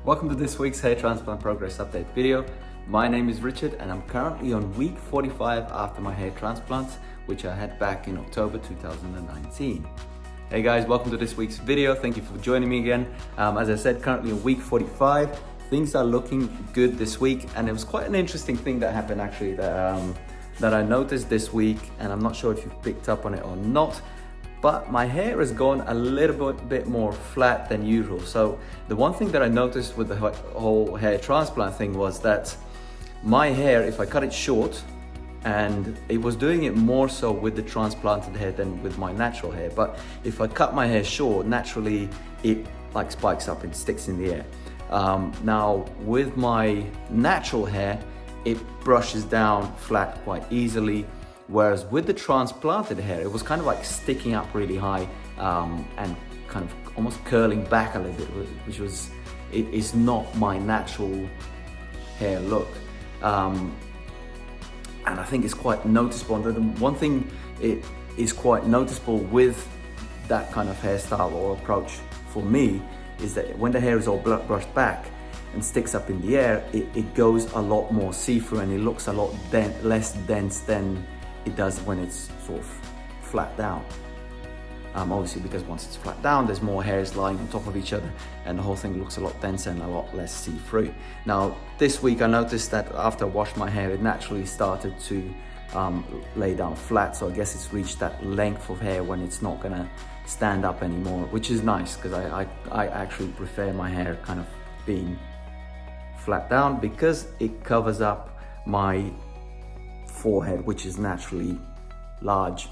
Welcome to this week's hair transplant progress update video. My name is Richard and I'm currently on week 45 after my hair transplant, which I had back in October 2019. Hey guys, welcome to this week's video. Thank you for joining me again. As I said, currently on week 45. Things are looking good this week, and it was quite an interesting thing that happened actually that I noticed this week, and I'm not sure if you've picked up on it or not. But my hair has gone a little bit more flat than usual. So the one thing that I noticed with the whole hair transplant thing was that my hair, if I cut it short, and it was doing it more so with the transplanted hair than with my natural hair, but if I cut my hair short, naturally it like spikes up and sticks in the air. Now with my natural hair, it brushes down flat quite easily. Whereas with the transplanted hair, it was kind of like sticking up really high and kind of almost curling back a little bit, which was, it is not my natural hair look. And I think it's quite noticeable. And the one thing it is quite noticeable with that kind of hairstyle or approach for me is that when the hair is all brushed back and sticks up in the air, it goes a lot more see-through and it looks a lot less dense than it does when it's sort of flat down. Obviously, because once it's flat down, there's more hairs lying on top of each other and the whole thing looks a lot denser and a lot less see-through. Now, this week I noticed that after I washed my hair, it naturally started to lay down flat. So I guess it's reached that length of hair when it's not gonna stand up anymore, which is nice because I actually prefer my hair kind of being flat down because it covers up my forehead, which is naturally large.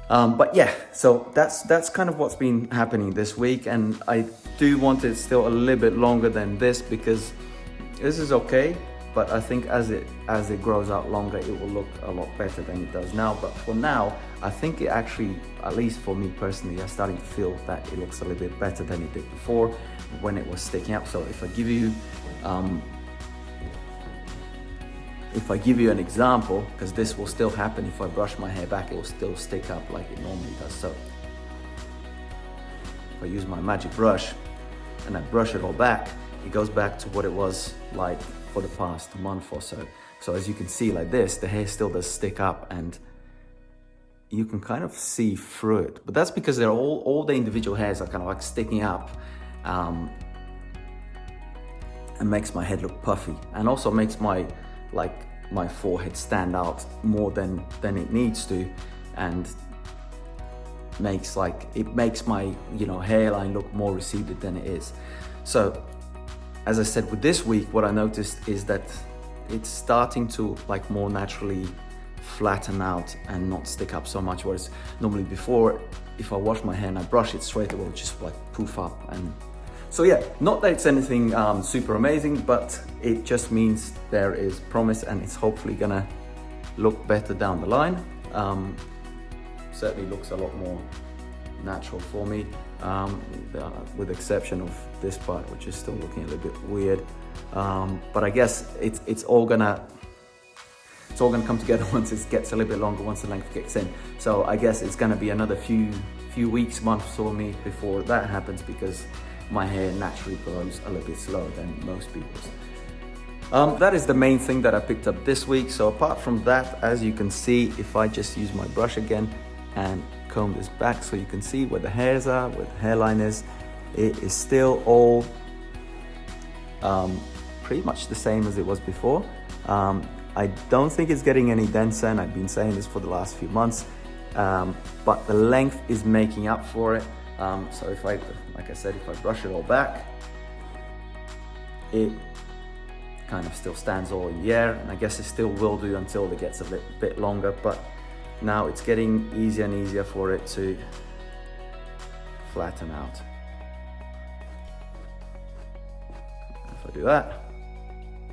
But yeah, so that's kind of what's been happening this week, and I do want it still a little bit longer than this because this is okay, but I think as it grows out longer, it will look a lot better than it does now. But for now, I think it actually, at least for me personally, I'm starting to feel that it looks a little bit better than it did before when it was sticking up. So if I give you an example, because this will still happen if I brush my hair back, it will still stick up like it normally does. So if I use my magic brush and I brush it all back, it goes back to what it was like for the past month or so. So as you can see like this, the hair still does stick up and you can kind of see through it. But that's because they're all the individual hairs are kind of like sticking up and makes my head look puffy, and also makes my forehead stand out more than it needs to, and makes my hairline look more receded than it is. So as I said, with this week, what I noticed is that it's starting to like more naturally flatten out and not stick up so much, whereas normally before, if I wash my hair and I brush it straight, it will just like poof up. And so yeah, not that it's anything super amazing, but it just means there is promise and it's hopefully gonna look better down the line. Certainly looks a lot more natural for me, with the exception of this part, which is still looking a little bit weird. But I guess it's all gonna come together once it gets a little bit longer, once the length kicks in. So I guess it's gonna be another few weeks, months for me before that happens, because my hair naturally grows a little bit slower than most people's. That is the main thing that I picked up this week. So apart from that, as you can see, if I just use my brush again and comb this back so you can see where the hairs are, where the hairline is, it is still all pretty much the same as it was before. I don't think it's getting any denser, and I've been saying this for the last few months, but the length is making up for it. So like I said, if I brush it all back, it kind of still stands all in the air, and I guess it still will do until it gets a bit longer, but now it's getting easier and easier for it to flatten out. If I do that,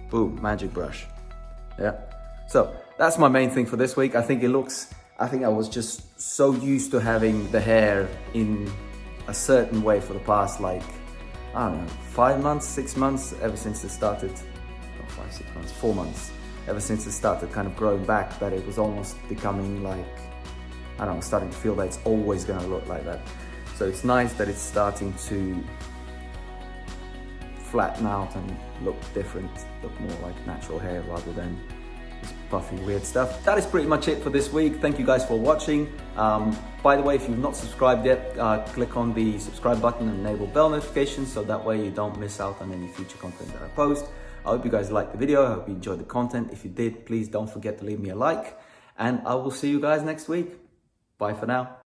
boom, magic brush. Yeah, so that's my main thing for this week. I think I was just so used to having the hair in a certain way for the past, like, I don't know, 5 months, 6 months, ever since it started, not 5, 6 months, 4 months, ever since it started kind of growing back, that it was almost becoming like, I don't know, starting to feel that it's always gonna look like that. So it's nice that it's starting to flatten out and look different, look more like natural hair rather than this puffy weird stuff. That is pretty much it for this week. Thank you guys for watching. By the way, if you've not subscribed yet, click on the subscribe button and enable bell notifications so that way you don't miss out on any future content that I post. I hope you guys liked the video. I hope you enjoyed the content. If you did, please don't forget to leave me a like, and I will see you guys next week. Bye for now.